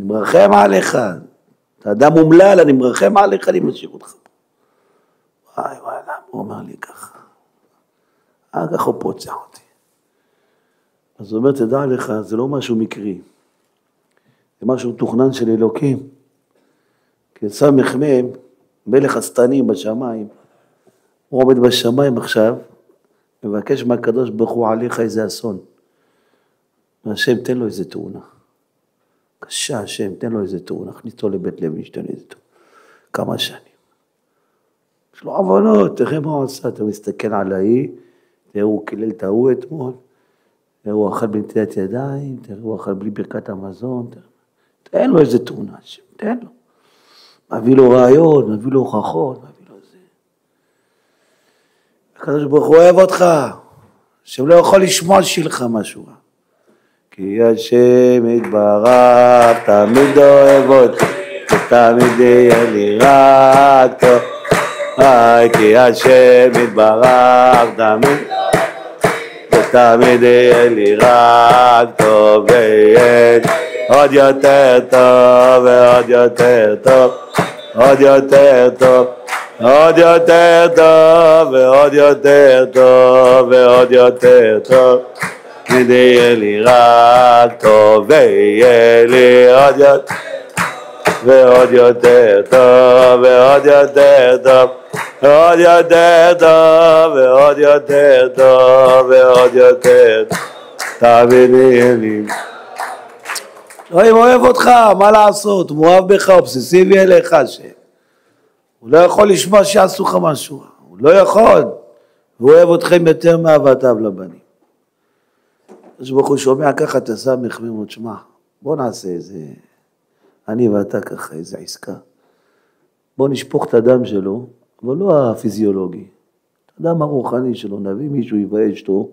אני מרחם עליך, אתה אדם מומלל, אני מרחם עליך, אני משאיר אותך. וואי, למה הוא אומר לי ככה? כך הוא פוצע אותי. אז הוא אומר, תדע לך, זה לא משהו מקרי, זה משהו תוכנן של אלוקים. כי סמך מם, מלך השטנים בשמיים, הוא עומד בשמיים עכשיו, מבקש מהקדוש ברוך הוא עליך איזה אסון. והשם תן לו איזה תאונה. קשה השם, תן לו איזה תאונה, הכניס אותו לבית לב ונשתנה איזה תאונה. כמה שנים. יש לו עוונות, תראה מה הוא עשה, אתה מסתכל עליי, תראה הוא קילל את ההוא אתמול, תראה הוא אכל בנטילת ידיים, תראה הוא אכל בלי ברכת המזון, תן לו איזה תאונה, השם, תן לו. מביא לו רעיון, מביא לו הוכחות, מביא לו זה. הקדוש ברוך הוא אוהב אותך, השם לא יכול לשמוע שלך משהו. כי השם יתברך תמיד אוהב אותי, ותמיד יהיה לי רק טוב. כי השם יתברך ותמיד יהיה לי רק טוב, ויהיה עוד יותר טוב ועוד יותר טוב, עוד יותר טוב, עוד יותר טוב ועוד יותר טוב ועוד יותר טוב. תמיד יהיה לי רק טוב, ויהיה לי עוד יותר ועוד יותר טוב ועוד יותר טוב, עוד יותר טוב ועוד יותר טוב ועוד יותר טוב. תמיד יהיה לי. אלוהים אוהב אותך, מה לעשות? הוא מאוהב בך, אובססיבי אליך השם. הוא לא יכול לשמוע שיעשו לך משהו, הוא לא יכול. הוא אוהב אתכם יותר מאהבתיו לבנים. אז ברוך הוא שומע ככה, אתה שם מחמם ותשמע, בוא נעשה איזה, אני ואתה ככה, איזה עסקה. בוא נשפוך את הדם שלו, אבל לא הפיזיולוגי, את הדם הרוחני שלו, נביא מישהו יבאש אותו,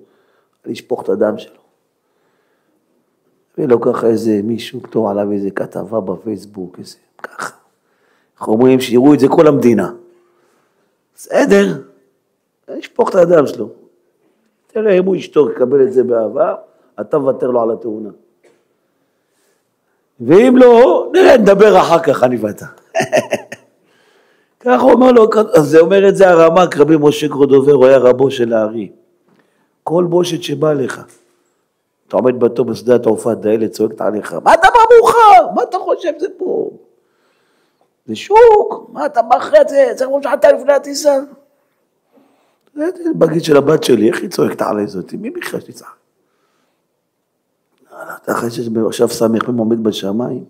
לשפוך את הדם שלו. ולא ככה איזה מישהו, כתוב עליו איזה כתבה בפייסבוק, איזה ככה. איך אומרים שיראו את זה כל המדינה. בסדר, נשפוך את הדם שלו. תראה, אם הוא ישתוק, יקבל את זה באהבה, אתה מוותר לו על התאונה. ואם לא, נראה, נדבר אחר כך, אני ואתה. כך הוא אומר לו, אז זה אומר את זה הרמ"ק, רבי משה קורדובר, הוא היה רבו של הארי. כל בושת שבא לך, אתה עומד בתור בשדה התעופה, דיילת צועקת עליך, מה אתה בא מאוחר? מה אתה חושב זה פה? זה שוק, מה אתה מאחרי את זה? צריך לומר שאתה לפני הטיסה. זה בגיד של הבת שלי, איך היא צועקת עלי זאת? מי בכלל שתצעק? אתה אחרי שעכשיו סמך עומד בשמיים,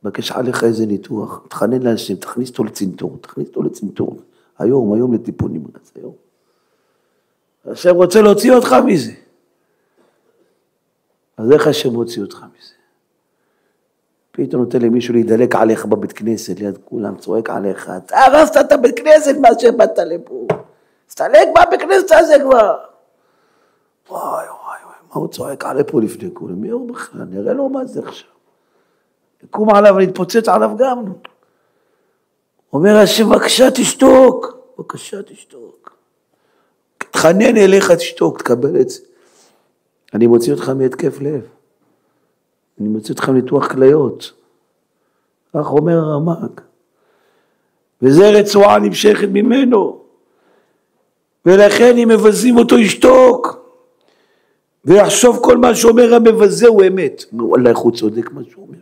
בקש עליך איזה ניתוח, תחנן לאנשים, תכניס אותו לצנתור, תכניס אותו לצנתור. היום לטיפול נמרץ, היום. השם רוצה להוציא אותך מזה. אז איך השם מוציא אותך מזה? פתאום נותן למישהו להידלק עליך בבית כנסת, ליד כולם, צועק עליך, אתה הרסת את הבית כנסת מה שבאת לפה. תסתלק בבית כנסת הזה כבר. וואי, מה הוא צועק עלי פה לפני כולם? מי הוא בכלל? נראה לו מה זה עכשיו. נקום עליו ונתפוצץ עליו גם. אומר השם, בבקשה תשתוק. בבקשה תשתוק. תחנן אליך תשתוק, תקבל את זה. אני מוציא אותך מהתקף לב. אני מוציא אותך מניתוח כליות. כך אומר הרמ"ק. וזה רצועה נמשכת ממנו. ולכן אם מבזים אותו ישתוק. ויחשוב כל מה שאומר המבזה הוא אמת. וואלה, איך הוא צודק מה שהוא אומר.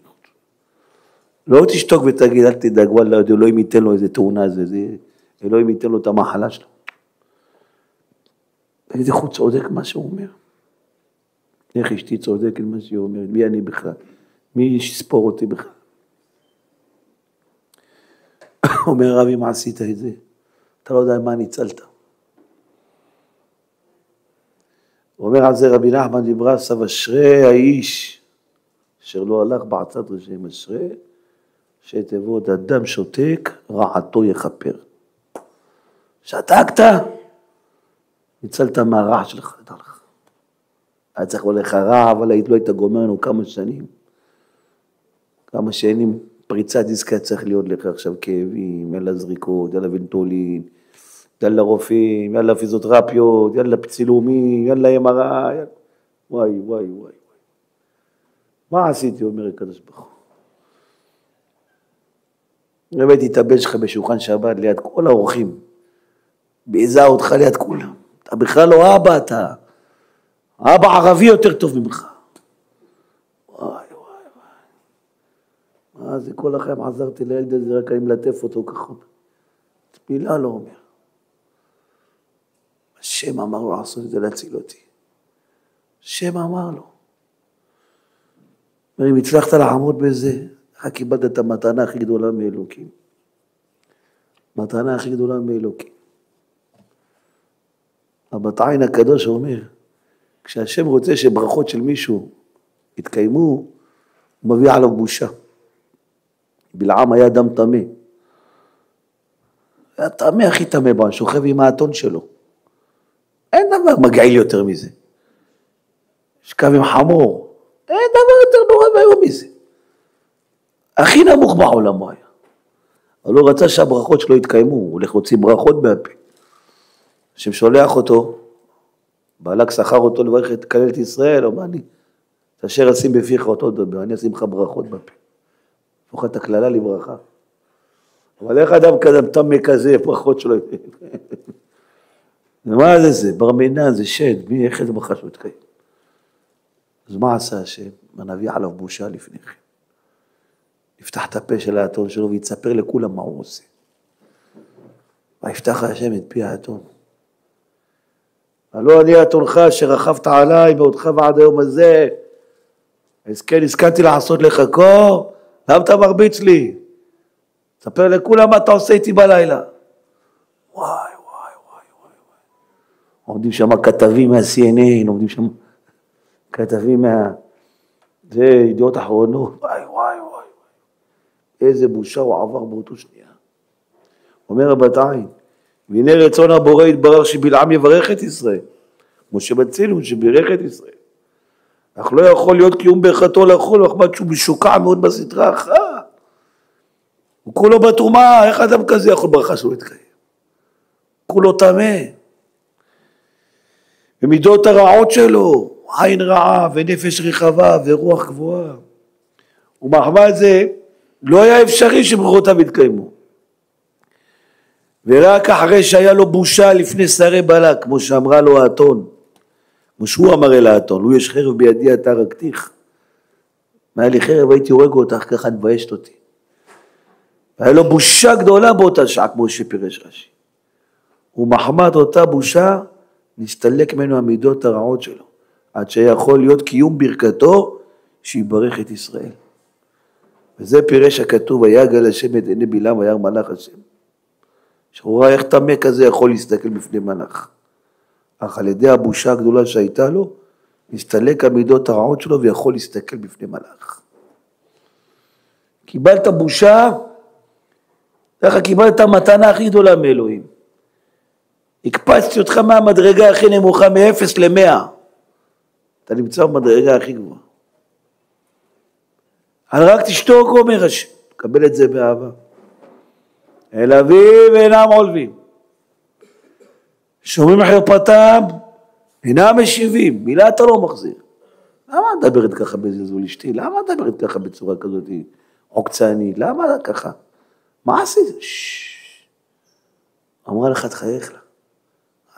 לא תשתוק ותגיד, אל תדאג, וואלה, אלוהים ייתן לו איזה תאונה, אלוהים ייתן לו את המחלה שלו. תגיד, איך הוא צודק מה שהוא אומר. איך אשתי צודקת מה שהיא אומרת, מי אני בכלל? מי יספור אותי בכלל? אומר רבי, מה עשית את זה? אתה לא יודע מה ניצלת. הוא אומר על זה רבי נחמן מברסלב, אשרי האיש אשר לא הלך בעצת רשעים, אשרי שתבוא אדם שותק, רעתו יכפר. שתקת, ניצלת מהרע שלך, תדע לך. היה צריך הולך רע, אבל לא היית גומר לנו כמה שנים. כמה שנים פריצת דיסקה צריך להיות לך עכשיו כאבים, יאללה זריקות, יאללה ונטולין, יאללה רופאים, יאללה פיזיותרפיות, יאללה צילומים, יאללה MRI, וואי. מה עשיתי, אומר הקדוש ברוך הוא? באמת התאבל שלך בשולחן שבת ליד כל האורחים, בעיזה אותך ליד כולם, אתה בכלל לא אבא, אתה אבא ערבי יותר טוב ממך. וואי וואי וואי. מה זה כל החיים עזרתי לילד הזה, רק אני מלטף אותו ככה. מילה לא אומר. השם אמר לו לעשות את זה להציל אותי. השם אמר לו. אם הצלחת לעמוד בזה, איך קיבלת את המתנה הכי גדולה מאלוקים. מתנה הכי גדולה מאלוקים. הבת עין הקדוש אומר, כשהשם רוצה שברכות של מישהו יתקיימו, הוא מביא עליו בושה. בלעם היה אדם טמא. היה טמא הכי טמא בו, שוכב עם האתון שלו. אין דבר מגעיל יותר מזה. שכב עם חמור. אין דבר יותר נורא והיום מזה. הכי נמוך בעולם הוא היה. אבל הוא רצה שהברכות שלו יתקיימו, הוא הולך להוציא ברכות מהפה. השם שולח אותו, בעלק שכר אותו לברך את כללת ישראל, אומר לי, תאשר אשים בפיך אותו דבר, אני אשים לך ברכות בפה. הפוך את הכללה לברכה. אבל איך אדם כזה, תמי כזה, ברכות שלו. מה זה זה? בר מינן, זה שד, מי, איך את ברכה שלו תקיים? אז מה עשה השם? נביא עליו בושה לפני כן. יפתח את הפה של האתון שלו ויצפר לכולם מה הוא עושה. ויפתח השם את פי האתון. הלא אני אתונך שרחבת עליי מאותך ועד היום הזה. אז כן, הסכמתי לעשות לך קור, למה אתה מרביץ לי? תספר לכולם מה אתה עושה איתי בלילה. וואי, וואי, וואי, וואי. עומדים שם כתבים מה-CNN, עומדים שם כתבים זה ידיעות אחרונות. וואי, וואי, וואי. איזה בושה הוא עבר באותו שנייה. אומר הבת עין, והנה רצון הבורא יתברר שבלעם יברך את ישראל. משה בצלם שבירך את ישראל. אך לא יכול להיות קיום ברכתו לאכול, ואחמד שהוא משוקע מאוד בסתרה אחת. הוא כולו בתרומה, איך אדם כזה יכול ברכה שהוא יתקיים? כולו טמא. ומידות הרעות שלו, עין רעה ונפש רחבה ורוח גבוהה. ומחמד זה לא היה אפשרי שברכותיו יתקיימו. ורק אחרי שהיה לו בושה לפני שרי בלק, כמו שאמרה לו האתון, כמו שהוא אמר אל האתון, לו יש חרב בידי אתה הרגתיך. אם היה לי חרב הייתי הורג אותך, ככה נביישת אותי. והיה לו בושה גדולה באותה שעה, כמו שפירש רש"י. ומחמת אותה בושה, נסתלק ממנו המידות הרעות שלו, עד שיכול להיות קיום ברכתו, שיברך את ישראל. וזה פירש הכתוב, ויגל השם את עיני בלעם וירא מלאך השם. שהוא ראה איך טמא כזה יכול להסתכל בפני מלאך. אך על ידי הבושה הגדולה שהייתה לו, נסתלק המידות הרעות שלו ויכול להסתכל בפני מלאך. קיבלת בושה, ככה קיבלת המתנה הכי גדולה מאלוהים. הקפצתי אותך מהמדרגה הכי נמוכה, מ-0 ל-100. אתה נמצא במדרגה הכי גבוהה. אבל רק תשתוק, אומר השם, תקבל את זה באהבה. אל אביב אינם עולבים. שומעים חרפתם, אינם משיבים. מילה אתה לא מחזיר. למה מדברת ככה בזלזול אשתי? למה מדברת ככה בצורה כזאת עוקצנית? למה ככה? מה עשית? אמרה לך תחייך לה.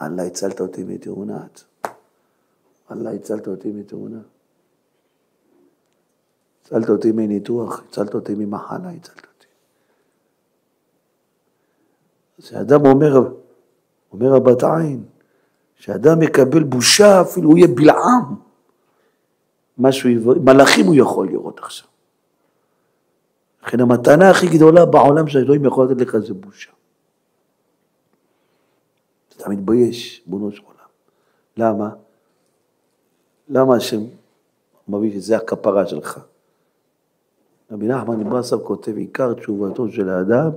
אללה הצלת אותי מתאונת. אללה הצלת אותי מתאונה. הצלת אותי מניתוח, הצלת אותי ממחלה, הצלת אותי. שאדם אומר הבת עין, שאדם יקבל בושה, אפילו הוא יהיה בלעם. מלאכים הוא יכול לראות עכשיו. לכן המתנה הכי גדולה בעולם שאלוהים יכול לתת לך זה בושה. אתה מתבייש, בונו של עולם. למה? למה השם מביא שזה הכפרה שלך? רבי נחמן מברסלב כותב, עיקר תשובתו של האדם,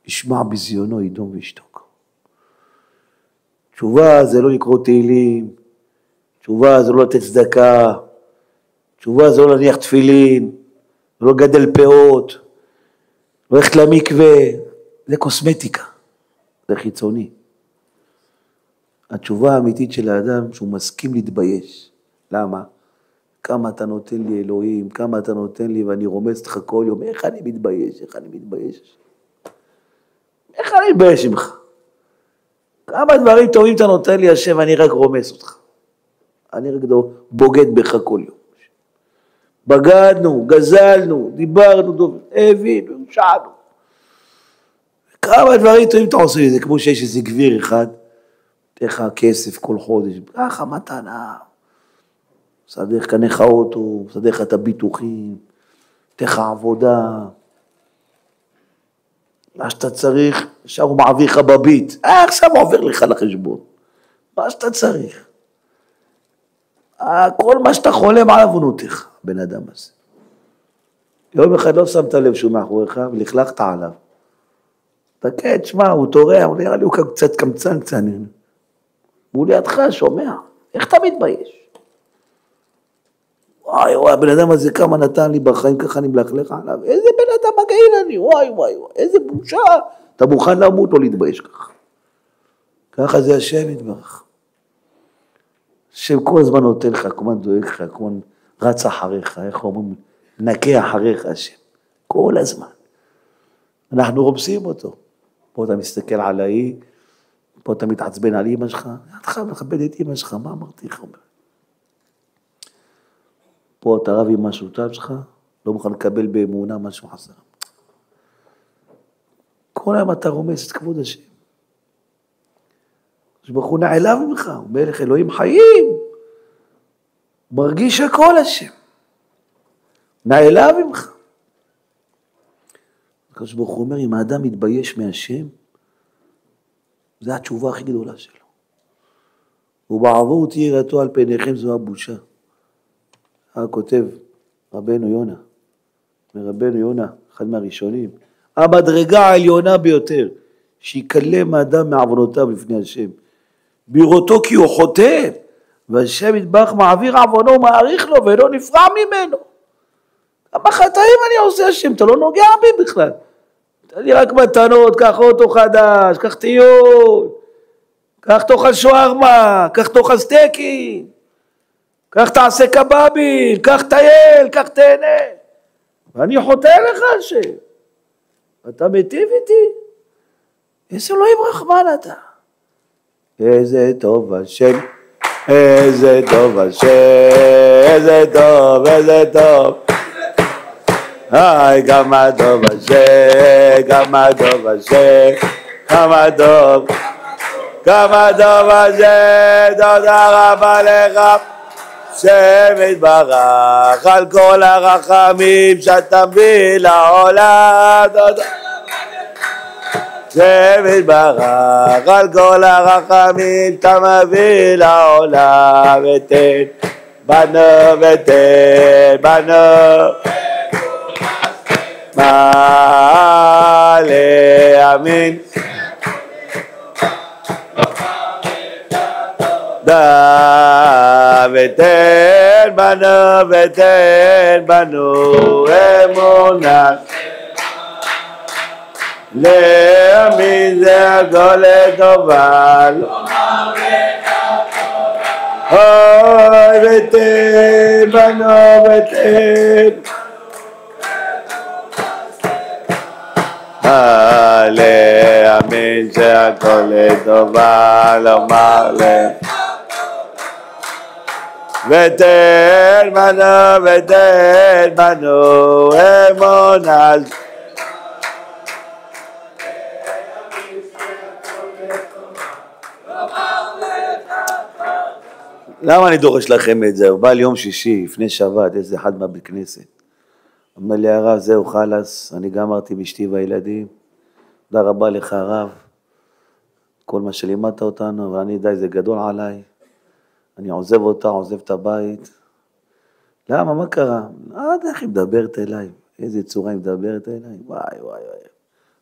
ישמע בזיונו ידום וישתוק. תשובה זה לא לקרוא תהילים, תשובה זה לא לתת צדקה, תשובה זה לא להניח תפילין, לא לגדל פאות, לא ללכת למקווה, זה קוסמטיקה, זה חיצוני. התשובה האמיתית של האדם שהוא מסכים להתבייש. למה? כמה אתה נותן לי אלוהים, כמה אתה נותן לי ואני רומס לך כל יום, איך אני מתבייש, איך אני מתבייש. אני מתבייש ממך. כמה דברים טובים אתה נותן לי השם, אני רק רומס אותך. אני רק בוגד בך כל יום. בגדנו, גזלנו, דיברנו, הבינו, שענו. כמה דברים טובים אתה עושה לי, זה כמו שיש איזה גביר אחד, תלך כסף כל חודש, ככה מתנה, מסדר לך קניך אוטו, מסדר לך את הביטוחים, תלך עבודה, מה שאתה צריך, עכשיו הוא מעביר לך בביט, עכשיו הוא עובר לך לחשבון, מה שאתה צריך. כל מה שאתה חולם עליו הוא נותך, בן אדם הזה. יום אחד לא שמת לב שהוא מאחוריך ולכלכת עליו. תקע, תשמע, הוא תורע, הוא נראה לי הוא קצת קמצן קצנן. הוא לידך, שומע, איך אתה מתבייש? וואי וואי, הבן אדם הזה כמה נתן לי בחיים, ככה אני מלכלך עליו, איזה בן אדם מגעיל אני, וואי וואי וואי, איזה בושה, אתה מוכן למות או להתבייש ככה. ככה זה השם יתברך. השם כל הזמן נותן לך, כמובן דואג לך, כמובן רץ אחריך, איך אומרים, נקה אחריך השם, כל הזמן. אנחנו רומסים אותו. פה אתה מסתכל על האי, פה אתה מתעצבן על אמא שלך, אתה מכבד את אמא שלך, מה אמרתי לך? פה אתה רב עם משהו טוב שלך, לא מוכן לקבל באמונה משהו חסר. כל היום אתה רומס את כבוד השם. שברוך הוא נעלב ממך, הוא מלך אלוהים חיים, מרגיש הכל השם, נעלב ממך. הקדוש ברוך הוא אומר, אם האדם מתבייש מהשם, זו התשובה הכי גדולה שלו. ובעבור תהיה יראתו על פניכם, זו הבושה. כותב רבנו יונה, מרבנו יונה, אחד מהראשונים, המדרגה העליונה ביותר, שיקלם האדם מעוונותיו לפני השם, בראותו כי הוא חוטא, והשם יתברך מעביר עוונו, מעריך לו, ולא נפרע ממנו. כמה חטאים אני עושה השם, אתה לא נוגע בי בכלל. תן לי רק מתנות, קח אוטו חדש, קח טיול, קח תאכל שווארמה, קח תאכל סטייקים, קח תעשה קבבים, קח טייל, קח תהנה. ואני חוטא לך השם. אתה מטיב איתי? איזה אלוהים רחמן אתה. איזה טוב השם, איזה טוב השם, איזה טוב, איזה טוב. היי, כמה טוב השם, כמה טוב השם, כמה טוב, כמה טוב השם, תודה רבה לך, שם יתברך על כל הרחמים שאתה מביא לעולם, תודה. שם יתברך על כל הרחמים שאתה מביא לעולם, ותן בנו ותן בנו. מעלה אמין דה ותן בנו ותן בנו אמונה להאמין זה הכל לטובה אוי ותן בנו ותן להאמין שהכל לטובה לומר להם ותן בנו ותן בנו אמונה. למה אני דורש לכם את זה? הוא בא ליום שישי לפני שבת, איזה אחד מהבית כנסת, אומר לי הרב זהו חלס, אני גמרתי באשתי והילדים, תודה רבה לך הרב, כל מה שלימדת אותנו, אבל אני די זה גדול עליי, אני עוזב אותה, עוזב את הבית. למה? מה קרה? לא יודע איך היא מדברת אליי, איזה צורה היא מדברת אליי, וואי וואי וואי,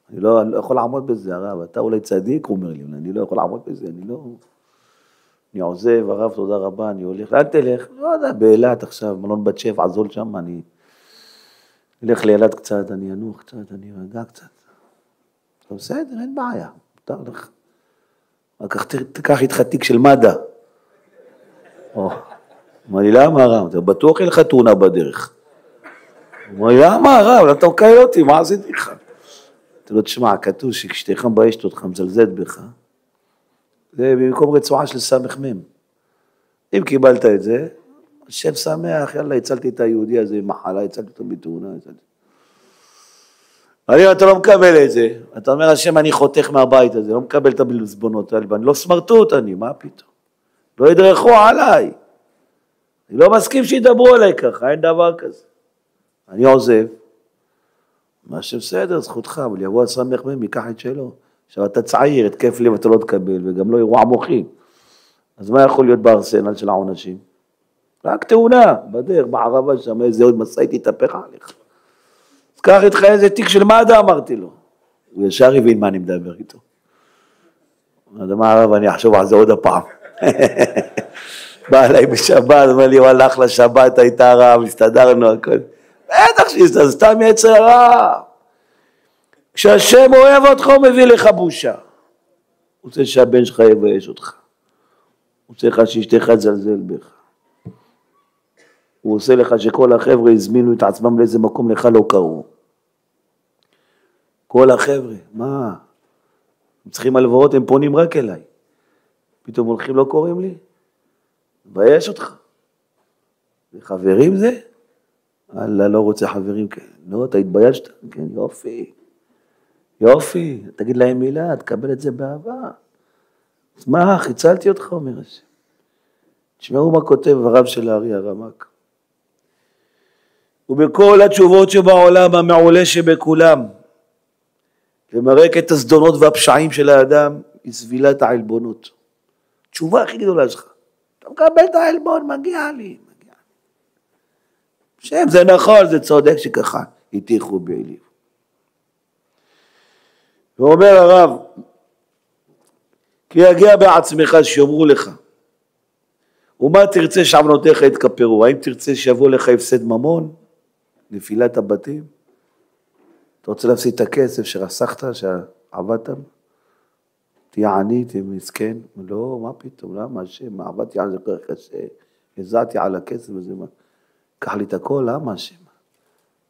אני לא יכול לעמוד בזה הרב, אתה אולי צדיק, הוא אומר לי, אני לא יכול לעמוד בזה, אני עוזב, הרב תודה רבה, אני הולך, לאן תלך? לא יודע, באילת עכשיו, מלון בת שבע, עזול שם, אני אלך לאילת קצת, אני אנוח קצת, אני ארגע קצת. לא בסדר, אין בעיה, מותר לך. רק תקח איתך תיק של מד"א. אמר לי, למה הרב? אתה בטוח אין לך תאונה בדרך. אמר לי, למה הרב? אתה מקייל אותי, מה עשיתי לך? אתה לא תשמע, כתוב שכשתך מביישת אותך, מזלזלת בך, זה במקום רצועה של סמך מם. אם קיבלת את זה, השם שמח, יאללה, הצלתי את היהודי הזה מחלה, הצלתי אותו בתאונה, אני, אתה לא מקבל את זה, אתה אומר, השם, אני חותך מהבית הזה, לא מקבל את הבלזבונות האלה, ואני לא סמרטוט אני, מה פתאום? לא ידרכו עליי. אני לא מסכים שידברו עליי ככה, אין דבר כזה. אני עוזב, מה שבסדר, זכותך, אבל יבוא הסמך מהם, ייקח את שלו. עכשיו אתה צעיר, התקף לב, אתה לא תקבל, וגם לא אירוע מוחי. אז מה יכול להיות בארסנל של העונשים? רק תאונה, בדרך, בערבה שם, איזה עוד מסעית יתהפך עליך. אז קח איתך איזה תיק של מד"א, אמרתי לו. הוא ישר הבין מה אני מדבר איתו. אמרתי, מה הרב, אני אחשוב על זה עוד הפעם. בא אליי בשבת, אומר לי, וואלה, אחלה שבת, הייתה רב, הסתדרנו, הכל. בטח שזה סתם יצר רע. כשהשם אוהב אותך, הוא מביא לך בושה. הוא רוצה שהבן שלך יבייש אותך. הוא רוצה לך שאשתך תזלזל בך. הוא עושה לך שכל החבר'ה הזמינו את עצמם לאיזה מקום לך לא קראו. כל החבר'ה, מה? הם צריכים הלוואות, הם פונים רק אליי. פתאום הולכים לא קוראים לי? מבייש אותך. זה חברים זה? אללה לא רוצה חברים כאלה. לא, אתה התביישת? כן, יופי. יופי, תגיד להם מילה, תקבל את זה באהבה. אז מה, חיצלתי אותך, אומר השם. תשמעו מה כותב הרב של הארי הרמ"ק. ובכל התשובות שבעולם המעולה שבכולם, למרק את הזדונות והפשעים של האדם, היא סבילת העלבונות. תשובה הכי גדולה שלך. אתה מקבל את העלבון, מגיע לי. שם זה נכון, זה צודק שככה, התיחו בעליב. ואומר הרב, כי יגיע בעצמך שיאמרו לך, ומה תרצה שעוונותיך יתכפרו? האם תרצה שיבוא לך הפסד ממון, נפילת הבתים? אתה רוצה להפסיד את הכסף שרסחת, שעבדת? תהיה עני, תהיה מסכן? לא, מה פתאום, למה השם? עבדתי על זה כל כך קשה, הזעתי על הכסף הזה, קח לי את הכל, למה השם?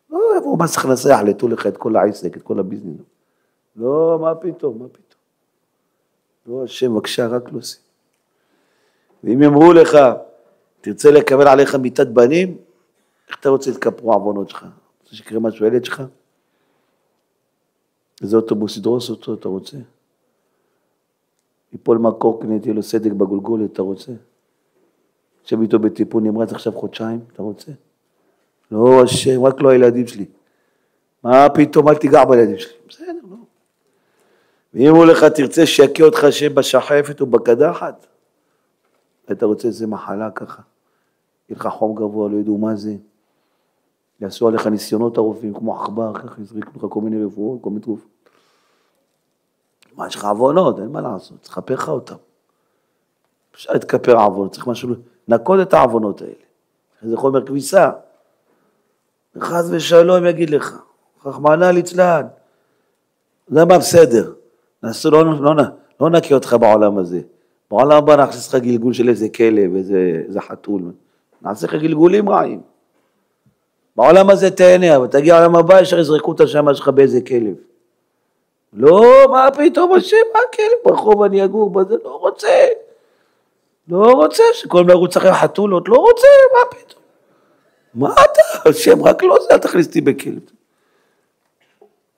לא, יבואו מס הכנסה, יחלטו לך את כל העסק, את כל הביזנס. לא, מה פתאום, מה פתאום? לא, השם, בבקשה, רק לא עושים. ואם יאמרו לך, תרצה לקבל עליך מיתת בנים, איך אתה רוצה להתכפרו עוונות שלך? רוצה שיקרה משהו ילד שלך? איזה אוטובוס ידרוס אותו, אתה רוצה? יפול מהקורקינט, יהיה לו סדק בגולגולת, אתה רוצה? עכשיו איתו בטיפול נמרץ עכשיו חודשיים, אתה רוצה? לא, השם, רק לא הילדים שלי. מה פתאום, אל תיגע בילדים שלי. בסדר, לא. ואם הוא לך תרצה שיקה אותך השם בשחפת ובקדחת, אתה רוצה איזה מחלה ככה, יהיה לך חום גבוה, לא ידעו מה זה, יעשו עליך ניסיונות הרופאים, כמו עכבר, ככה יזריקו לך כל מיני רפואות, כל מיני תרופות. מה, יש לך עוונות, אין מה לעשות, צריך לפך אותם. אפשר להתכפר עוונות, צריך משהו, נקוד את העוונות האלה. זה חומר כביסה. חס ושלום יגיד לך, רחמנא ליצלן. זה מה בסדר. נעשו, לא נקי אותך בעולם הזה. בעולם הבא נכניס לך גלגול של איזה כלב, איזה חתול. נעשה לך גלגולים רעים. בעולם הזה תהנה, אבל תגיע לעולם הבא, ישר יזרקו את השמה שלך באיזה כלב. לא, מה פתאום השם, מה כלב? ברחוב אני אגור בזה, לא רוצה. לא רוצה, שכל מרוץ אחרי חתולות, לא רוצה, מה פתאום? מה אתה? השם, רק לא זה, אל תכניס אותי בכלב.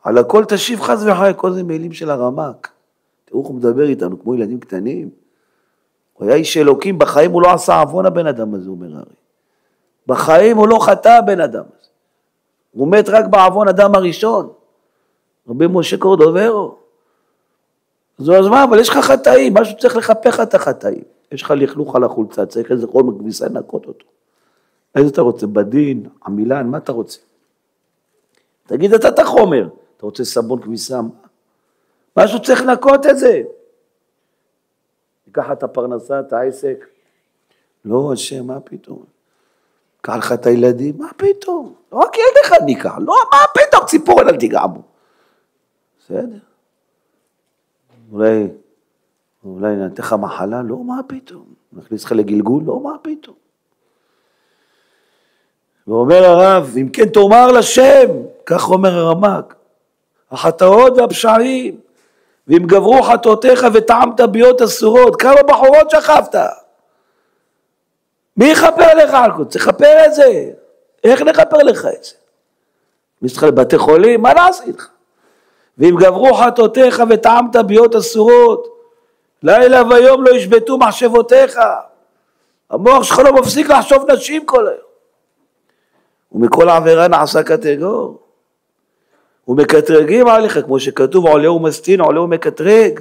על הכל תשיב חס וחי, כל זה מילים של הרמ"ק. תראו איך הוא מדבר איתנו, כמו ילדים קטנים. הוא היה איש אלוקים, בחיים הוא לא עשה עוון הבן אדם הזה, אומר הרי. בחיים הוא לא חטא הבן אדם הזה. הוא מת רק בעוון אדם הראשון. רבי משה קורדוברו. אז מה, אבל יש לך חטאים, משהו צריך לחפך את החטאים. יש לך לכלוך על החולצה, צריך איזה חומר כביסה לנקות אותו. איזה אתה רוצה? בדין, עמילן, מה אתה רוצה? תגיד אתה את החומר. אתה רוצה סבון כביסה? משהו צריך לנקות את זה. תיקח את הפרנסה, את העסק. לא, השם, מה פתאום? קח לך את הילדים, מה פתאום? לא רק ילד אחד ניקח, לא, מה פתאום? ציפור אל תיגע בו. בסדר. אולי נתן לך מחלה, לא, מה פתאום? נכניס לך לגלגול, לא, מה פתאום? ואומר הרב, אם כן תאמר לשם, כך אומר הרמ"ק, החטאות והפשעים, ואם גברו חטאותיך וטעמת ביות אסורות, כמה בחורות שכבת? מי יכפר לך על כל? צריך לכפר את זה. איך נכפר לך את זה? מי שצריך לבתי חולים? מה נעשית לך? ואם גברו חטאותיך וטעמת ביות אסורות, לילה ויום לא ישבתו מחשבותיך. המוח שלך לא מפסיק לחשוב נשים כל היום. ומכל עבירה נעשה קטגור. ומקטרגים עליך, כמו שכתוב, עולה ומסטין, עולה ומקטרג.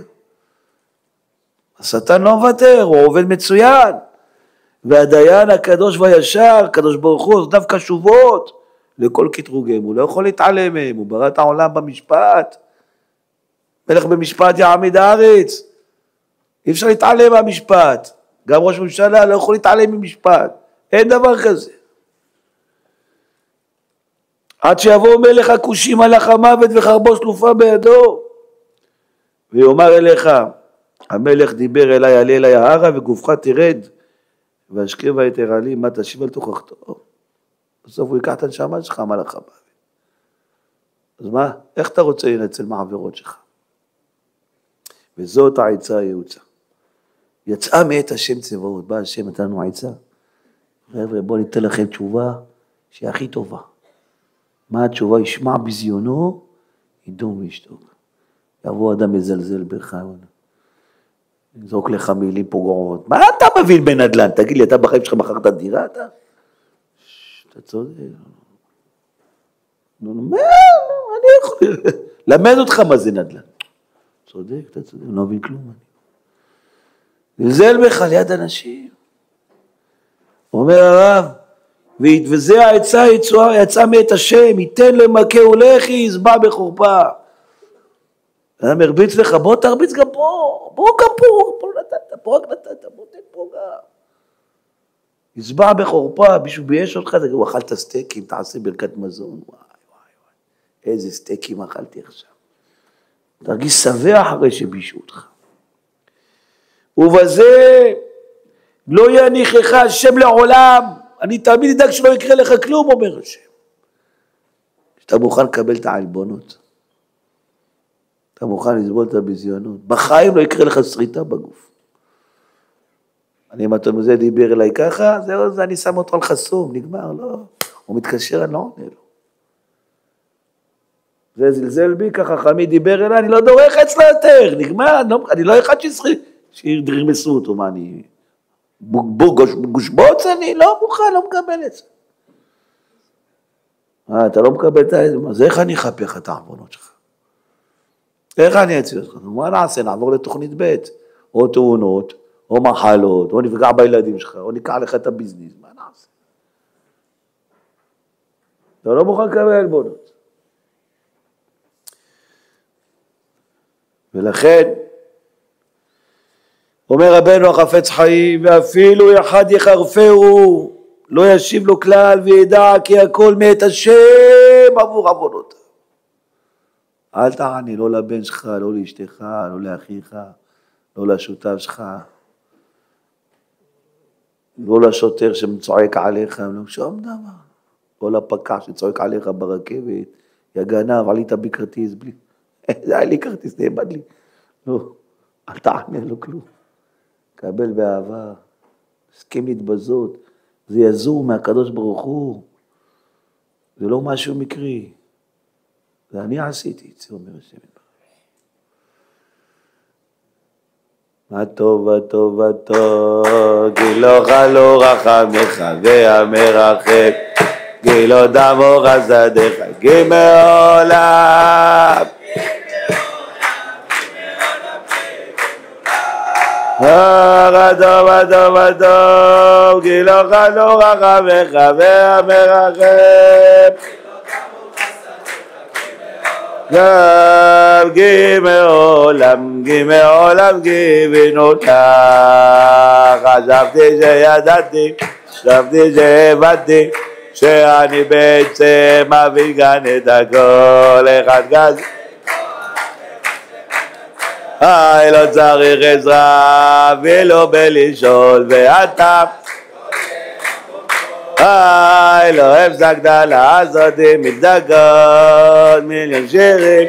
השטן לא מוותר, הוא עובד מצוין. והדיין הקדוש והישר, הקדוש ברוך הוא, דווקא קשובות לכל קטרוגיהם. הוא לא יכול להתעלם מהם, הוא ברא את העולם במשפט. מלך במשפט יעמיד הארץ. אי אפשר להתעלם מהמשפט. גם ראש ממשלה לא יכול להתעלם ממשפט. אין דבר כזה. עד שיבוא מלך הכושים מלאך המוות וחרבו שלופה בידו. ויאמר אליך, המלך דיבר אליי, עלה אליי ההרה וגופך תרד, והשכיבה את הרעלי, מה תשיב על תוכחתו. בסוף הוא ייקח את הנשמה שלך, מלאך המוות. אז מה? איך אתה רוצה לנצל מהעבירות שלך? וזאת העצה הייעוצה. יצאה מאת השם צבאות, בא השם נתן לנו עצה. חבר'ה, בואו ניתן לכם תשובה שהיא הכי טובה. מה התשובה? ישמע בזיונו, ידום וישתוק. יבוא אדם מזלזל בך, יזרוק לך מילים פוגעות. מה אתה מבין בנדל"ן? תגיד לי, אתה בחיים שלך מכרת דירה, אתה? אתה צודק. מה? אני יכול... למד אותך מה זה נדל"ן. צודק, אתה צודק, לא מבין כלום. זלזל בך ליד אנשים. אומר הרב, וזה העצה יצאה מאת השם, ייתן למכה ולכי, יזבע בחורפה. אני מרביץ לך, בוא תרביץ גם פה, בוא גם פה נתת, פה רק נתת, בוא תן פה גם. יזבע בחורפה, מישהו בייש אותך, הוא אכל את הסטייקים, תעשה ברכת מזון, וואי, איזה סטייקים אכלתי עכשיו. תרגיש שבע אחרי שביישו אותך. ובזה לא יניחך השם לעולם, אני תמיד אדאג שלא יקרה לך כלום, אומר השם. שאתה מוכן לקבל את העלבונות, אתה מוכן לסבול את הביזיונות, בחיים לא יקרה לך שריטה בגוף. אם אתה מזה דיבר אליי ככה, זהו, אני שם אותו על חסום, נגמר, לא, הוא מתקשר, אני לא עונה לו. זה זלזל בי, ככה חמי דיבר אליי, אני לא דורך אצלו יותר, נגמר, אני לא אחד שירמסו אותו, מה אני... גושבוץ אני לא מוכן, לא מקבל את זה. אתה לא מקבל את זה, אז איך אני אחפך את העוונות שלך? איך אני אציע אותך? מה נעשה? נעבור לתוכנית ב', או תאונות, או מחלות, או נפגע בילדים שלך, או ניקח לך את הביזנס, מה נעשה? אתה לא מוכן לקבל עלבונות. ולכן, אומר רבנו החפץ חיים, ואפילו אחד יחרפהו, לא ישיב לו כלל, וידע כי הכל מאת השם עבור עוונות. אל תעני, לא לבן שלך, לא לאשתך, לא לאחיך, לא לשותף שלך, לא לשוטר שצועק עליך, לא שום דבר. לא לפקח שצועק עליך ברכבת, יא גנב, עלית בי כרטיס, בלי, זה היה לי כרטיס, נאבד לי. לא, אל תענה לו כלום. קבל באהבה, הסכים להתבזות, זה יזור מהקדוש ברוך הוא, זה לא משהו מקרי, זה אני עשיתי את זה, אומר השם. מה טוב, גילוך לא רחמך והמרחם, גילו דמו חסדך, גי מעולם. אדום, גילוך לא רחמך והמרחם, גם גי מעולם גיבינותך, חשבתי שידעתי, חשבתי שהבנתי, שאני בעצם מביא כאן את הכל, אחד גז. לא צריך עזרה ולא בלשאול, ואתה לא הפסקת לעשות עם מצדקות מיליון שירים,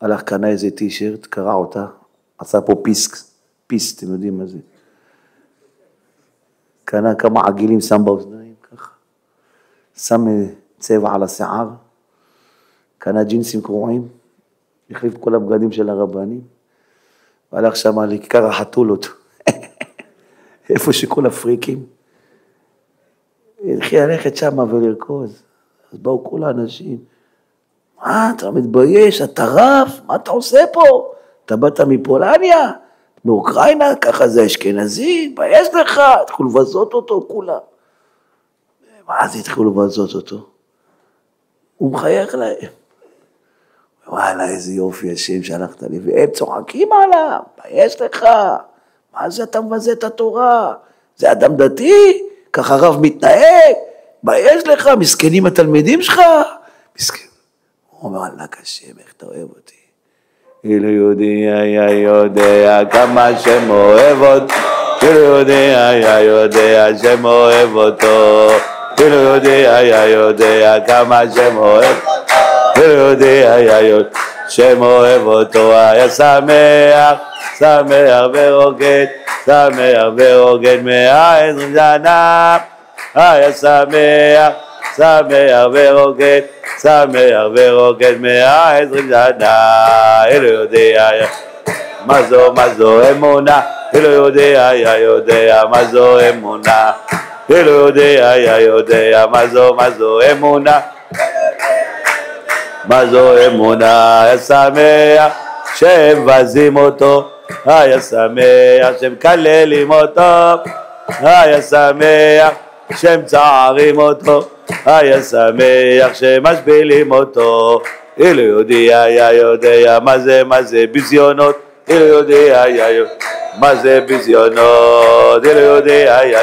הלך קנה איזה טישרט, קרא אותה, עשה פה פיס, אתם יודעים מה זה. קנה כמה עגילים, שם באוזניים, ככה. שם צבע על השיער, קנה ג'ינסים קרועים, החליף כל הבגדים של הרבנים, והלך שם לכיכר החתולות, איפה שכל הפריקים. התחיל ללכת שם ולרקוז, אז באו כל האנשים, מה, אתה מתבייש, אתה רב, מה אתה עושה פה? אתה באת מפולניה, מאוקראינה, ככה זה אשכנזי, בייש לך, התחילו לבזות אותו כולם. מה זה התחילו לבזות אותו? הוא מחייך להם. וואלה, איזה יופי השם שהלכת לי, והם צוחקים עליו, בייש לך, מה זה אתה מבזה את התורה? זה אדם דתי? ככה רב מתנהג, בייש לך, מסכנים התלמידים שלך, מסכן. הוא אומר, ענק השם, איך אתה אוהב אותי? אילו יהודי היה יודע כמה שם אוהב אותו, אילו יהודי היה יודע שם אוהב אותו, אילו יהודי היה יודע כמה שם אוהב, אילו יהודי היה יודע שם אוהב אותו, היה שמח, שמח ורוקד, שמח ורוקד 120 שנה, היה שמח, שמח ורוקד, שמח ורוקד 120 שנה, אלו יודע מה זו אמונה, אלו יודע מה זו אמונה, אלו יודע מה זו אמונה, מה זו אמונה, היה שמח שמבזים אותו, היה שמח שמקללים אותו, היה שמח שמצערים אותו, היה שמח שמשפילים אותו, אילו יהודי היה יודע מה זה ביזיונות, אילו יהודי היה מה זה ביזיונות, אילו יהודי היה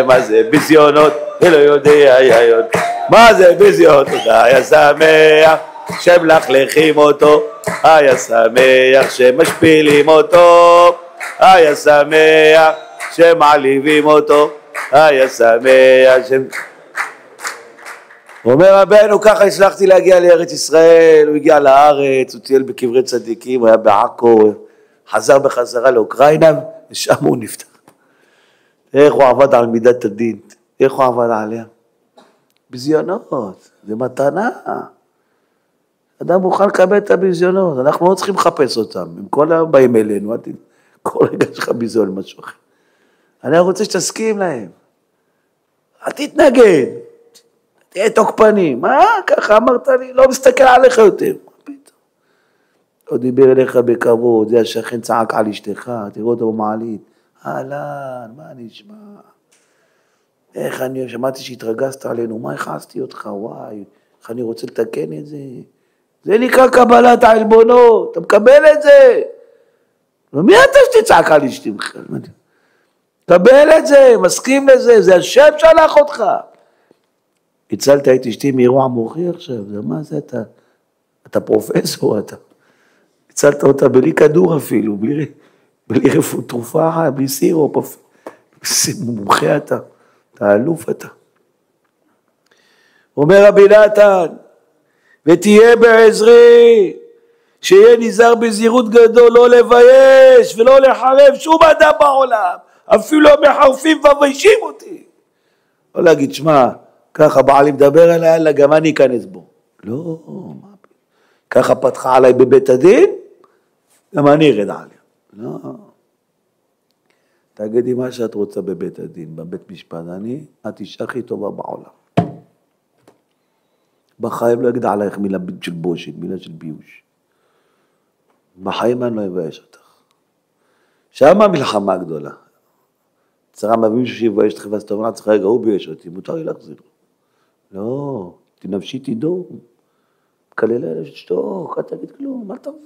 מה זה ביזיונות, אילו יהודי היה מה זה ביזיונות, היה שמח שמלכלכים אותו, היה שמח שמשפילים אותו, היה שמח שמעליבים אותו, היה שמח הוא אומר רבנו, ככה הצלחתי להגיע לארץ ישראל, הוא הגיע לארץ, הוא טייל בקברי צדיקים, הוא היה בעכו, חזר בחזרה לאוקראינה, ושם הוא נפטר. איך הוא עבד על מידת הדין, איך הוא עבד עליה? ביזיונות, זה מתנה. אדם מוכן לקבל את הביזיונות, אנחנו לא צריכים לחפש אותם, עם כל הבאים אלינו, כל רגע שלך ביזיון משהו אחר. אני רוצה שתסכים להם, אל תתנגד. תהיה תוקפני, מה? ככה אמרת לי, לא מסתכל עליך יותר. מה פתאום? הוא דיבר אליך בכבוד, זה השכן צעק על אשתך, תראו אותו במעלית. אהלן, מה נשמע? איך אני שמעתי שהתרגזת עלינו, מה הכעסתי אותך, וואי, איך אני רוצה לתקן את זה? זה נקרא קבלת העלבונות, אתה מקבל את זה? ומי אתה שתצעק על אשתי בכלל? קבל את זה, מסכים לזה, זה השם שלח אותך. הצלת את אשתי מאירוע מוחי עכשיו, זה מה זה אתה פרופסור, אתה הצלת אותה בלי כדור אפילו, בלי רפות תרופה, בלי סירופ, מומחה אתה אלוף אתה. אומר רבי נתן, ותהיה בעזרי, שיהיה נזהר בזהירות גדול, לא לבייש ולא לחרב שום אדם בעולם, אפילו המחרפים ומביישים אותי. לא להגיד, שמע, ככה בעלי מדבר עליי, אלא גם אני אכנס בו. לא, מה? ככה פתחה עליי בבית הדין, גם אני ארד עליה. לא. תגידי מה שאת רוצה בבית הדין, בבית משפט, את אישה הכי טובה בעולם. בחיים לא אגיד עלייך מילה של בושת, מילה של ביוש. בחיים אני לא אבייש אותך. שם המלחמה הגדולה. צריכה מבין שיבייש אותך, ואז אתה אומר, צריכה רגע, הוא בייש אותי, מותר לי להחזיר. לא, תנפשי תדעו, כללה לשתוק, אל תגיד כלום, מה אתה עושה?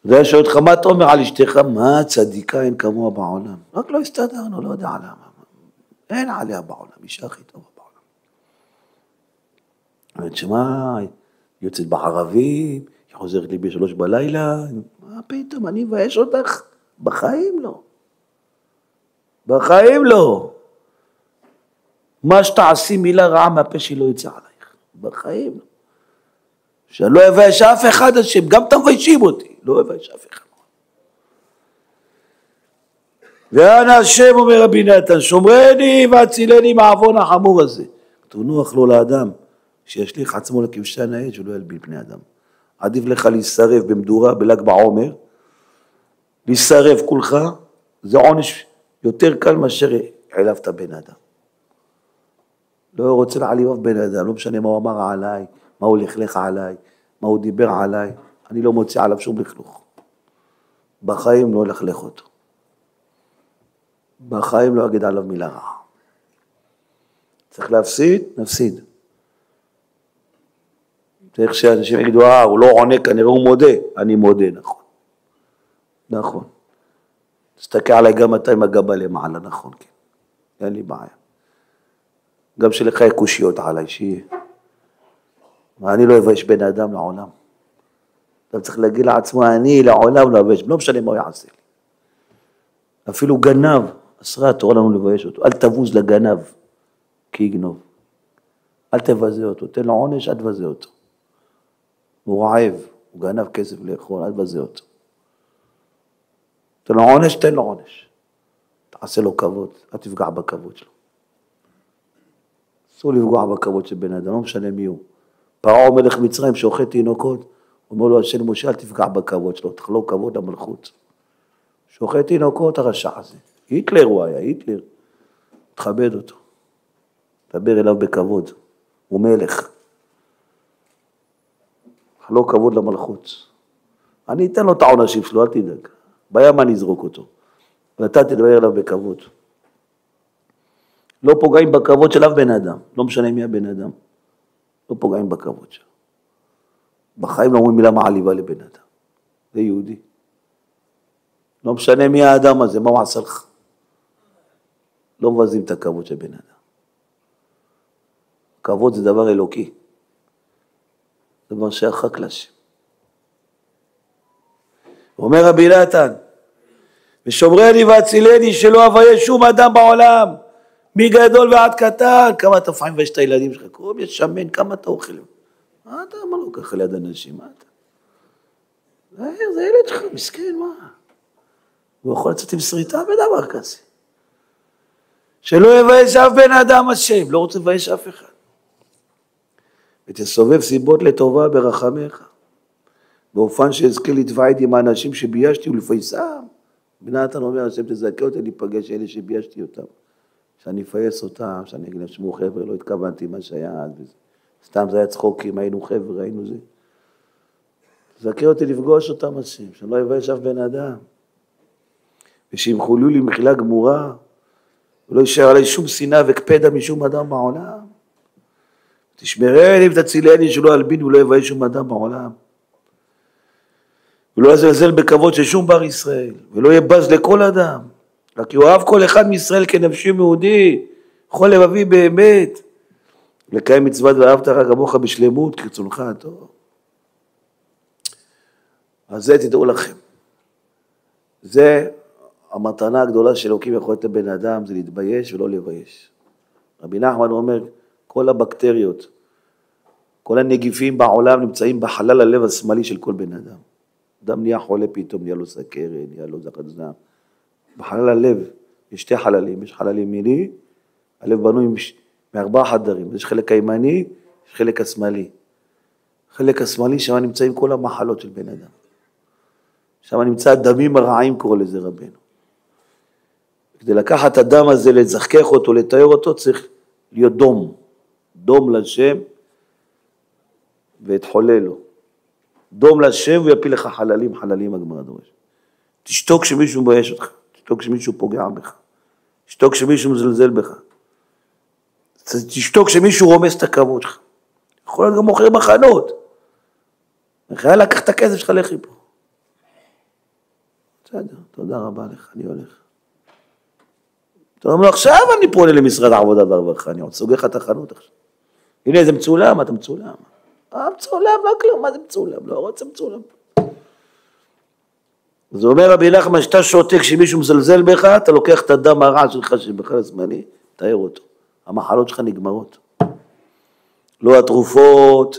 זה שואל אותך, מה אתה אומר על אשתך? מה צדיקה אין כמוה בעולם? רק לא הסתדרנו, לא יודע למה. אין עליה בעולם, אישה הכי טובה בעולם. אומרת שמה, היא יוצאת בערבים, היא חוזרת לי ב3 בלילה, מה פתאום, אני אבייש אותך? בחיים לא. בחיים לא. מה שתעשי מילה רעה מהפה שלא יצא עלייך. בחיים לא. שאני לא אבייש אף אחד השם, גם אתם מביישים אותי, לא אבייש אף אחד. ואנא השם אומר רבי נתן, שומרני והצילני מהעוון החמור הזה. כתוב נוח לו לאדם, שישליך עצמו לכבשן האש ולא ילבין פני אדם. עדיף לך להישרף במדורה בל"ג בעומר, להישרף כולך, זה עונש יותר קל מאשר העלבת בן אדם. לא רוצה להעליב בן אדם, לא משנה מה הוא אמר עליי, מה הוא לכלך עליי, מה הוא דיבר עליי, אני לא מוצא עליו שום לכלוך. בחיים לא לכלך אותו. בחיים לא אגיד עליו מילה רעה. צריך להפסיד, נפסיד. צריך שאנשים יגידו, הוא לא עונה, כנראה הוא מודה. אני מודה, נכון. נכון. תסתכל עליי גם אתה עם הגבה למעלה, נכון, כן. אין לי בעיה. גם שלך יהיה קושיות עליי, שיהיה. ואני לא אבייש בן אדם לעולם. אתה צריך להגיד לעצמו, אני לעולם לא אבייש, לא משנה מה הוא יעשה לי. אפילו גנב, אסרה התורה לנו לבייש אותו. אל תבוז לגנב, כי יגנוב. אל תבזה אותו, תן לו עונש, אל תבזה אותו. הוא רעב, הוא גנב כסף לאכול, אל תבזה אותו. תן לו עונש, תן לו עונש. תעשה לו כבוד, אל תפגע בכבוד שלו. אסור לפגוע בכבוד של בן אדם, לא משנה מי הוא. פרעה מלך מצרים שאוכל תינוקות, אומר לו השם משה, אל תפגע בכבוד שלו, תחלוק כבוד למלכות. שאוכל תינוקות הרשע הזה. היטלר הוא היה, היטלר. תכבד אותו. דבר אליו בכבוד. הוא מלך. תחלוק כבוד למלכות. אני אתן לו את העונשים שלו, אל תדאג. בים אני אזרוק אותו. ואתה תדבר אליו בכבוד. לא פוגעים בכבוד של אף בן אדם. לא משנה מי הבן אדם. לא פוגעים בכבוד שלו. בחיים לא אומרים מילה מעליבה לבן אדם. זה יהודי. לא משנה מי האדם הזה, מה הוא עשה לך. לא מבזים את הכבוד של בן אדם. כבוד זה דבר אלוקי. זה דבר שייך להשם. אומר רבי נתן, ושומרני והצילני שלא אבייש שום אדם בעולם, מגדול ועד קטן. כמה אתה לפעמים מבייש את הילדים שלך? קוראים יש שמן, כמה אתה אוכל? מה אתה אמר לו ככה ליד אנשים? מה אתה? זה ילד שלך, מסכן, מה? הוא יכול לצאת עם שריטה בדבר כזה. שלא יבייש אף בן אדם השם, לא רוצה לבייש אף אחד. ותסובב סיבות לטובה ברחמך, באופן שאזכה להתוועד עם האנשים שביישתי ולפייסם. בן נתן אומר, השם תזכה אותי להיפגש אלה שביישתי אותם. שאני אפייס אותם, שאני אגיד להם שמו חבר'ה, לא התכוונתי מה שהיה אז וזה. סתם זה היה צחוקים, היינו חבר'ה, היינו זה. תזכה אותי לפגוש אותם השם, שאני לא יבייש אף בן אדם. ושימחולו לי מחילה גמורה, ולא יישאר עלי שום שנאה וקפדה משום אדם בעולם. תשמרני ותצילני שלא אלבין ולא יבייש שום אדם בעולם. ולא יזלזל בכבוד של שום בר ישראל, ולא יבז לכל אדם. רק יאהב כל אחד מישראל כנפשי מיהודי, כל לבבי באמת, לקיים מצוות ואהבת רק כמוך בשלמות כרצונך הטוב. אז זה תדעו לכם. זה המתנה הגדולה שאלוקים יכול לתת לבן אדם, זה להתבייש ולא לבייש. רבי נחמן אומר, כל הבקטריות, כל הנגיפים בעולם נמצאים בחלל הלב השמאלי של כל בן אדם. אדם נהיה חולה פתאום, נהיה לו סכרת, נהיה לו זחת זעם. בחלל הלב יש שתי חללים, יש חלל ימיני, הלב בנוי מארבעה חדרים, יש חלק הימני, יש חלק השמאלי. חלק השמאלי שם נמצאים כל המחלות של בן אדם. שם נמצא הדמים הרעים, קורא לזה רבנו. כדי לקחת את הדם הזה, לזכך אותו, לתאר אותו, צריך להיות דום. דום לשם ואת חולה לו. דום לשם ויפיל לך חללים, חללים הגמרא דורש. תשתוק כשמישהו מבייש אותך, תשתוק כשמישהו פוגע בך, תשתוק כשמישהו מזלזל בך, תשתוק כשמישהו רומס את הכבוד שלך. יכול להיות גם מוכר בחנות. חייב לקח את הכסף שלך לכי פה. בסדר, תודה רבה לך, אני הולך. אתה אומר, עכשיו אני פונה למשרד העבודה והרווחה, אני עוד סוגר לך את החנות עכשיו. הנה, זה מצולם, אתה מצולם. מצולם, לא כלום, מה זה מצולם? לא רוצה מצולם. זה אומר רבי נחמן, שאתה שותק כשמישהו מזלזל בך, אתה לוקח את הדם הרע שלך שבכלל הזמני, תאר אותו. המחלות שלך נגמרות. לא התרופות,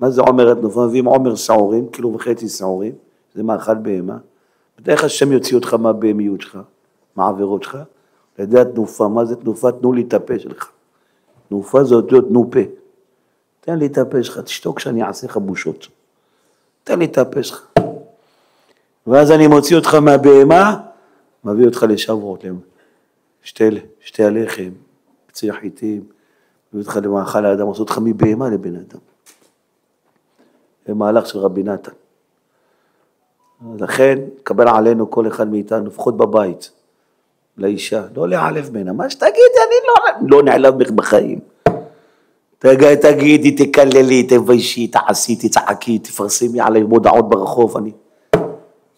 מה זה עומר התנופה? מביאים עומר שעורים, 1.5 קילו שעורים, זה מאכל בהמה. בדרך כלל השם יוציא אותך מהבהמיות שלך, מהעבירות שלך, לידי התנופה. מה זה תנופה? תנו לי את הפה שלך. תנופה זה אותיות תנו פה. תן לי את הפה שלך, תשתוק שאני אעשה לך בושות. תן לי את הפה שלך. ואז אני מוציא אותך מהבהמה, מביא אותך לשבועות, שתי הלחם, קציר חיטים, מביא אותך למאכל האדם, עושה אותך מבהמה לבן אדם. זה מהלך של רבי נתן. לכן, קבל עלינו כל אחד מאיתנו, לפחות בבית, לאישה, לא להעלב ממנה. מה שתגידי, אני לא נעלב בך בחיים. תגידי, תקללי, תביישי, תעשי, תצעקי, תפרסמי עליי מודעות ברחוב,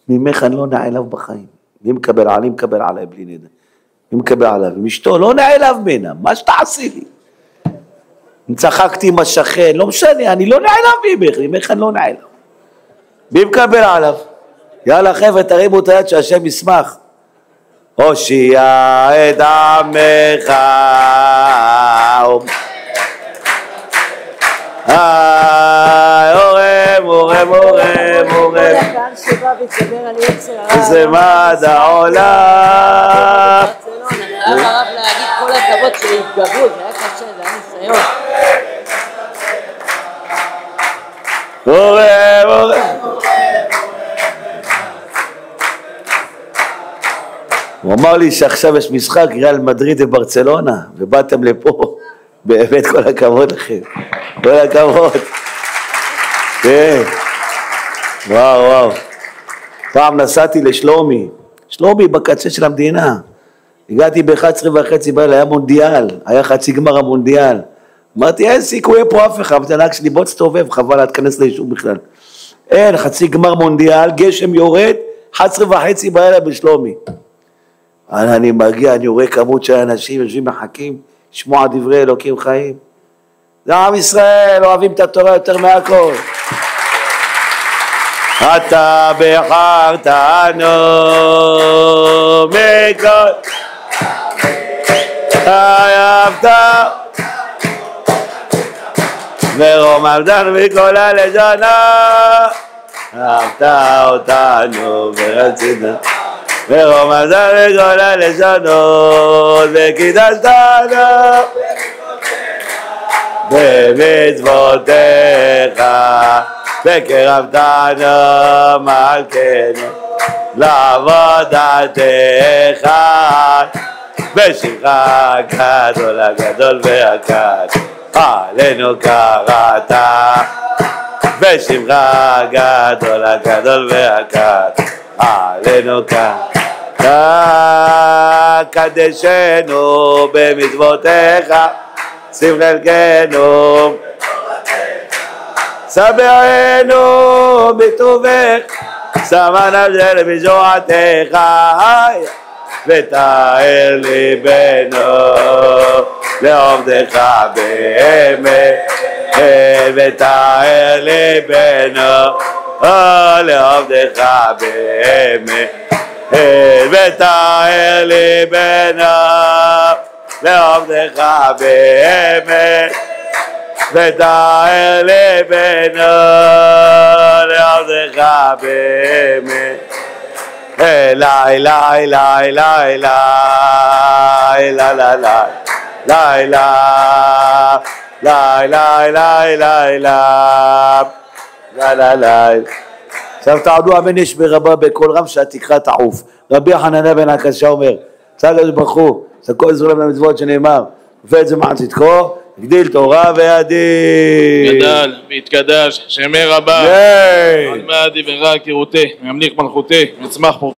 ממך אני לא נעלב בחיים. מי מקבל עליי, מקבל עליי בלי נדע. מי מקבל עליו, עם אשתו, לא נעלב ממנה, מה שתעשי לי. אם צחקתי עם השכן, לא משנה, אני לא נעלב ממך אני לא נעלב. מי מקבל עליו? יאללה חבר'ה, תרימו את היד שהשם ישמח. הושיע את עמך. אורם. זה מד העולם. היה הרב להגיד כל הכבוד שהתגברו, זה היה קשה, זה היה ניסיון. אורם. הוא אמר לי שעכשיו יש משחק ריאל מדריד וברצלונה, ובאתם לפה, באמת כל הכבוד לכם, כל הכבוד. כן, וואו. פעם נסעתי לשלומי, שלומי בקצה של המדינה, הגעתי ב-11:30 בלילה, היה מונדיאל, היה חצי גמר המונדיאל, אמרתי אין סיכוי פה אף אחד, הנהג שלי בוא תסתובב, חבל להתכנס ליישוב בכלל, אין, חצי גמר מונדיאל, גשם יורד, 11:30 בלילה בשלומי. אני מגיע, אני רואה כמות של אנשים, יושבים מחכים, לשמוע דברי אלוקים חיים. זה עם ישראל, אוהבים את התורה יותר מהכל. אתה בחרתנו מכל, אהבת ורוממתנו מכל הלשונה, אהבת אותנו ורצית. ורוממתנו מכל הלשונות וקידשתנו במצוותיך וקרבתנו מלכנו לעבודתך בשמך הגדול והקדוש עלינו קראת בשמך הגדול והקדוש עלינו קדשנו במצוותיך שים חלקנו שבענו בטובך שמה נפשנו בישועתך ותאר ליבנו לעובדך באמת ותאר ליבנו לעובדך באמת ותאר ליבנו לעובדך באמת ותאר ליבנו לעובדך באמת אלי עכשיו תעדו אמן יש ברבה בכל רם שהתקרה תעוף. רבי חנניה בן עקשיא אומר צד ברוך הוא כל זולם למצוות שנאמר ואת זה מען צדקו הגדיל תורה וידין גדל והתקדש שמי רבה עד מעט דברה קירותי וימליך מלכותי וצמח פה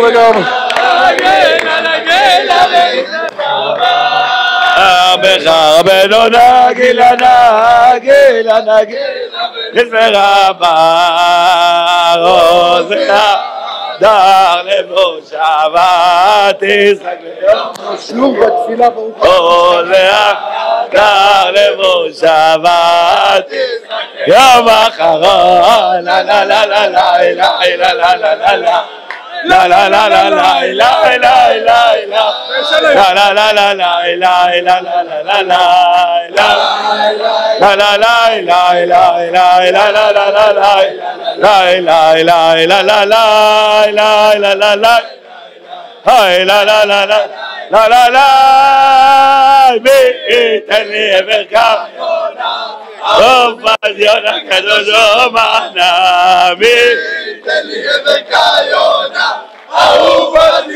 וגם בחרבנו נגילה נגילה נגילה לפני ברוזיה דר למושבת ישחק ליום שלום בתפילה ברוך עוזיה דר למושבת יום אחרון לה לה לה לה לה לה לה לה לה לה לה La la la la la la la la la la la la la la la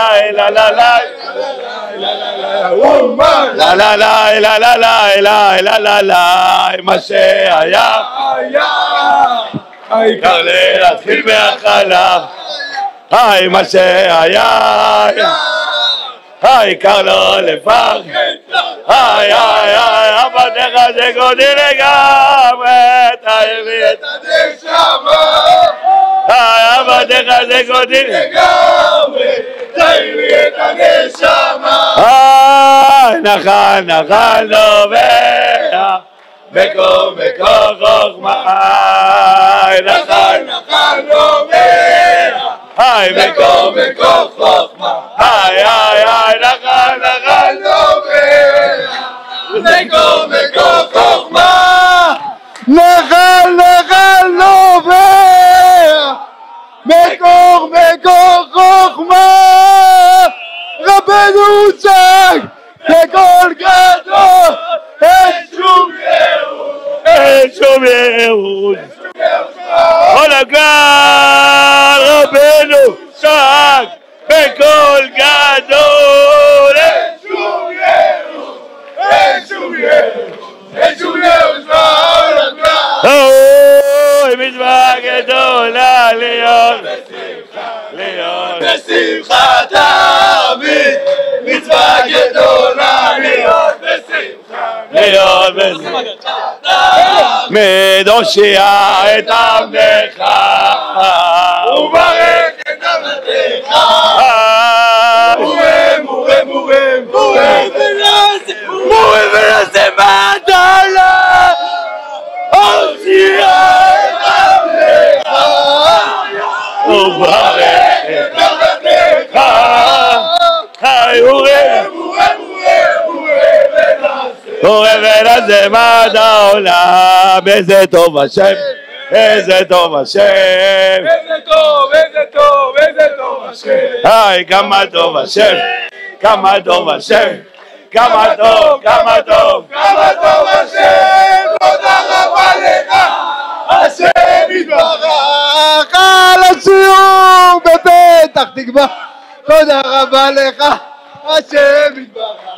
la la la la la מה שהיה העיקר להתחיל מהחלב מה שהיה העיקר לא לפחד עבדך שגודי לגמרי תביא את הנשמה עבדך שגודי לגמרי תביא את הנשמה נחל נחל נובע בקום חוכמה נחל נחל נובע בקום חוכמה נחל נחל נובע בקום חוכמה נחל נחל נובע בקום חוכמה רבנו צג בקול גדול אין שום ייאוש אין שום ייאוש כל הגל רבנו צג בקול גדול אין שום ייאוש אין שום ייאוש אין שום ייאוש כל הגל אוי מצווה גדולה להיות בשמחה תמיד מצווה גדולה להיות בשמחה מדושיע את עמדך וברך את עבדך מורה ונעשה מעלה הושיע את עמדך וברך את עבדך מורה ונעשה מעד העולם איזה טוב השם איזה טוב השם איזה טוב איזה טוב איזה טוב השם היי כמה טוב השם כמה טוב השם כמה טוב כמה טוב כמה טוב השם תודה רבה לך השם יתברך על השיעור בפתח תקווה תודה רבה לך השם יתברך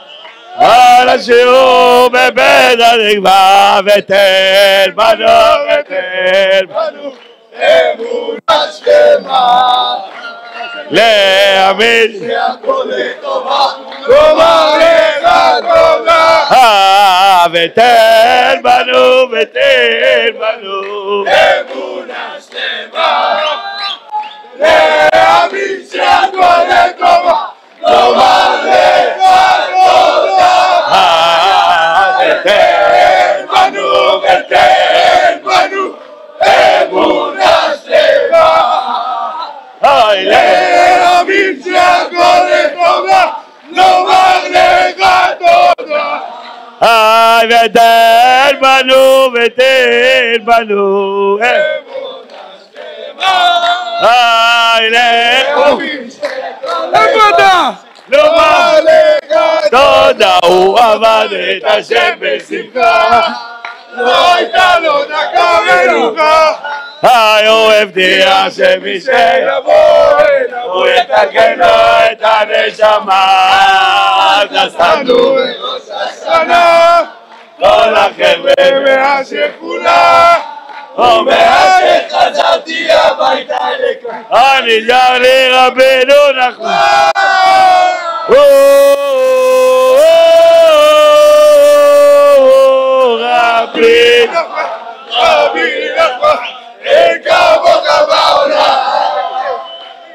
על השיעור בפתח תקווה ותן בנו ותן בנו אמונה שלמה להאמין שהכל לטובה לומר לך תודה ותן בנו ותן בנו אמונה שלמה להאמין שהכל לטובה לומר לך תודה ותן בנו ותן בנו אמונה שלמה להאמין שהכל לטובה לומר לך תודה ותן בנו ותן בנו אמונה שלמה להאמין איפה אתה? לומר לך תודה הוא עבד את השם בשמחה לא הייתה לו דקה מנוחה הוא הבטיח שמי שיבוא הוא יתקן לו את הנשמה. נסענו בראש השנה כל החבר'ה מהשכונה ומאז שחזרתי הביתה לכאן אני שר לרבנו נחמן. רבי נחמן, רבי נחמן, אין כמוך בעולם.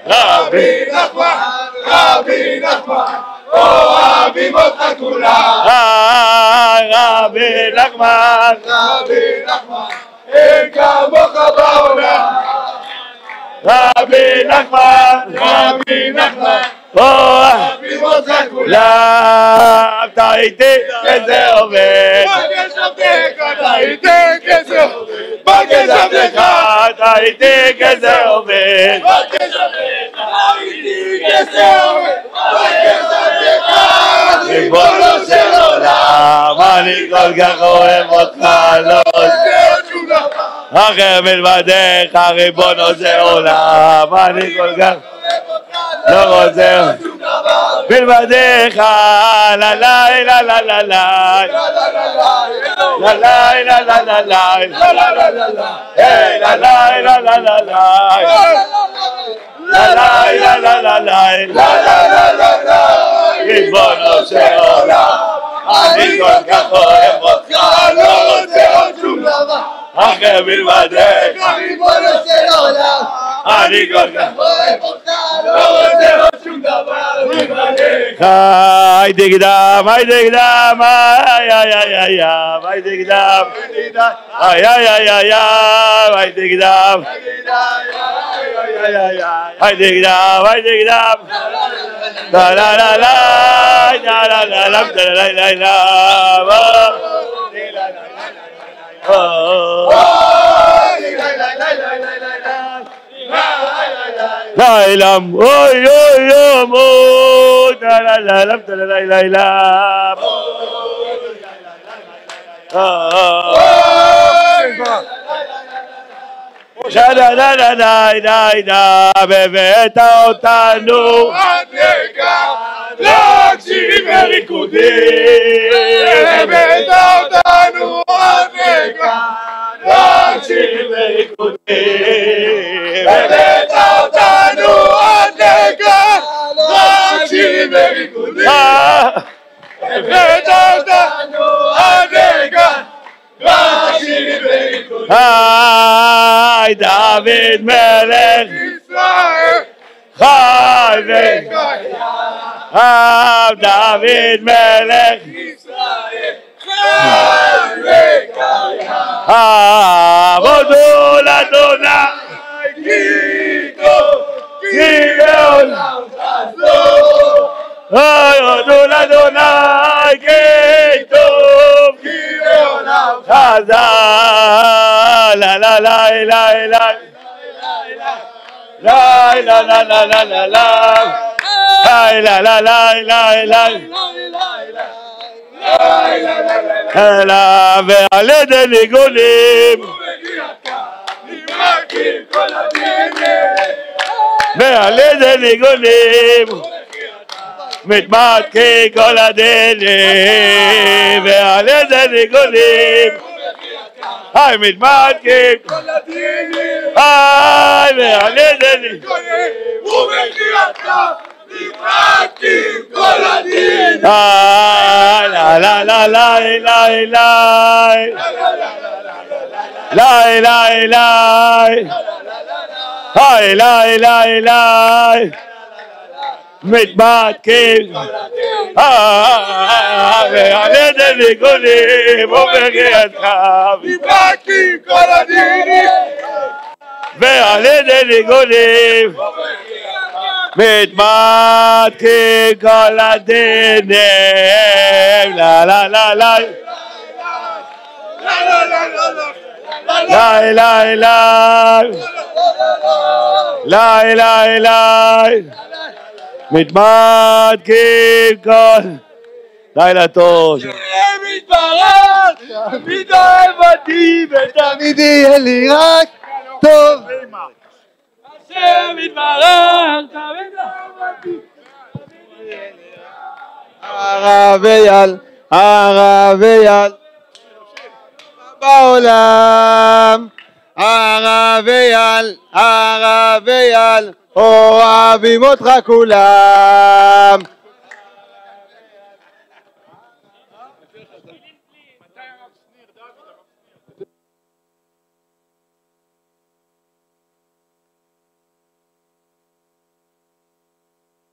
רבי נחמן, רבי נחמן, אוהבים אותך כולם. רבי נחמן, רבי נחמן, אין כמוך בעולם. רבי נחמן, רבי נחמן, אוהבים אותך כולם. טעיתי כזה עובד, טעיתי כזה עובד, בגשמתך טעיתי כזה עובד, טעיתי כזה עובד, בגשמתך ריבונו של עולם, אני כל כך אוהב אותך, לא רוצה עוד שום דבר אחר מלבדך, ריבונו של עולם, אני כל כך לא רוצה עוד שום דבר מלבדך. לה לה לה לה לה לה לה לה לה לה לה לה ריבונו של עולם, אני כל כך אוהב אותך, לא רוצה עוד שום דבר אחר מלבדך, ריבונו של עולם, אני כל כך אוהב אותך, לא רוצה עוד שום דבר מלבדך. הייתי קדם, הייתי קדם, הייתי קדם, הייתי קדם, הייתי קדם, הייתי קדם, לה לה לה לה לה לה לה לה לה לה Lailam, oy oy oy, la la la la la la la. La la la la la la, בבית אותנו להקשיב וריקודים, בבית אותנו להקשיב וריקודים, בבית אותנו להקשיב וריקודים, בבית אותנו להקשיב וריקודים. היי דוד מלך ישראל חי וקיים, דוד מלך ישראל חי וקיים, עבודו לאדוני כי טוב כי לעולם חסדו, עבודו לאדוני כי טוב כי לעולם חסדו. לה לה לה לה לה La la la la la la la, la la la la la la, la ועל ידי ניגונים, ועל ידי ניגונים, מתמתקים כל הדרך, ועל ידי ניגונים, היי מתמתקים כל הדרך, היי ועל ידי ניגונים, ובקריאתך מתמתקים כל הדרך. לה לה לה לה לה לה לה לה היי לה לה לה מתמתקים ועל ידי ניגונים ובקריאתך מתמתקים כל הדרך, ועל ידי ניגונים מתמתקים כל הדרך. לה לה לה לה לה לה לה לה לה מתמתקים כל. לילה טוב. מתברך, תמיד אוהב אותי ותמיד יהיה לי רק טוב. השם יתברך הרב אייל, הרב אייל בעולם, הרב אייל, הרב אייל, אוהבים אותך כולם.